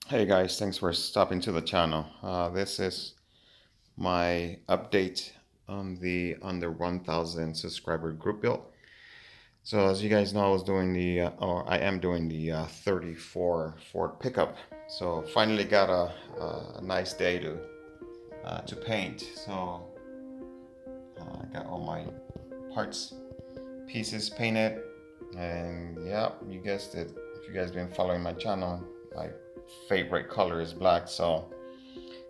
Hey guys, thanks for stopping to the channel. This is my update on the under 1,000 subscriber group build. So as you guys know, I was doing or I am doing the 34 Ford pickup. So finally got a nice day to paint. So I got all my parts, pieces painted, and yeah, you guessed it. If you guys been following my channel, my favorite color is black.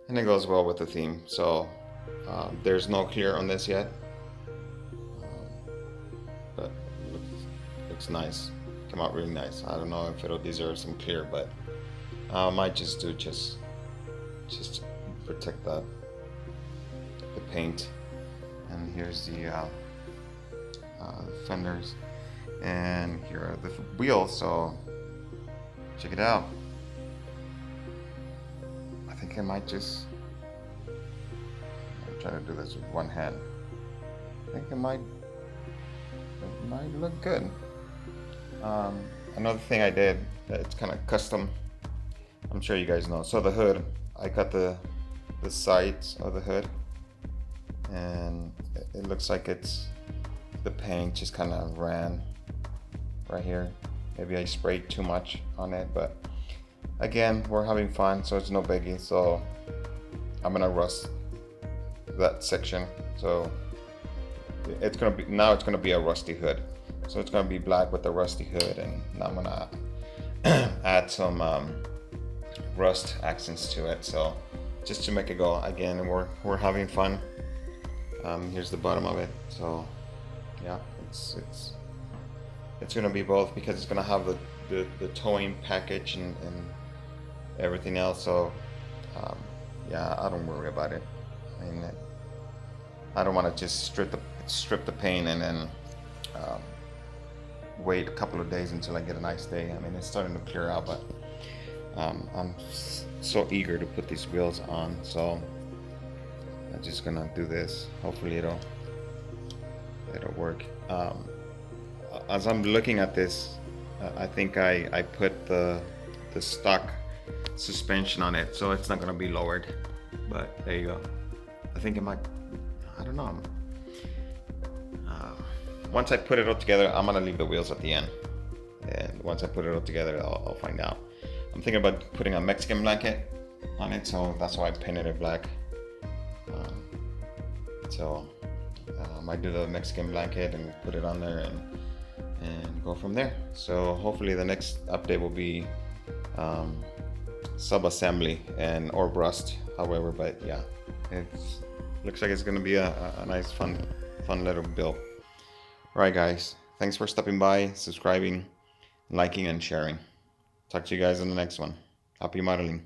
And it goes well with the theme. So there's no clear on this yet, but looks nice. Come out really nice. I don't know if it'll deserve some clear, but I might just do just protect the paint. And here's the fenders, and here are the wheels. So check it out. I think I might just. I'm trying to do this with one hand. I think it might look good. Another thing I did, it's kind of custom. I'm sure you guys know. So the hood, I cut the sides of the hood, and it looks like the paint just kind of ran right here. Maybe I sprayed too much on it, but again, we're having fun, so it's no biggie. So I'm gonna rust that section. So it's gonna be a rusty hood. So it's gonna be black with the rusty hood, and I'm gonna add some rust accents to it. So just to make it go again, we're having fun. Here's the bottom of it. So yeah, it's gonna be both, because it's gonna have the towing package and everything else. So yeah, I don't worry about it. I mean, I don't want to just strip the paint and then wait a couple of days until I get a nice day. I mean, it's starting to clear out, but I'm so eager to put these wheels on. So I'm just gonna do this. Hopefully it'll work. As I'm looking at this, I think I put the stock suspension on it, so it's not gonna be lowered. But there you go. I think it might. I don't know. Once I put it all together, I'm gonna leave the wheels at the end, and once I put it all together, I'll find out. I'm thinking about putting a Mexican blanket on it, so that's why I painted it black. So I might do the Mexican blanket and put it on there and go from there. So hopefully the next update will be sub-assembly and or rust, however. But yeah, it looks like it's gonna be a nice fun little build. Alright guys, thanks for stopping by, subscribing, liking, and sharing. Talk to you guys in the next one. Happy modeling.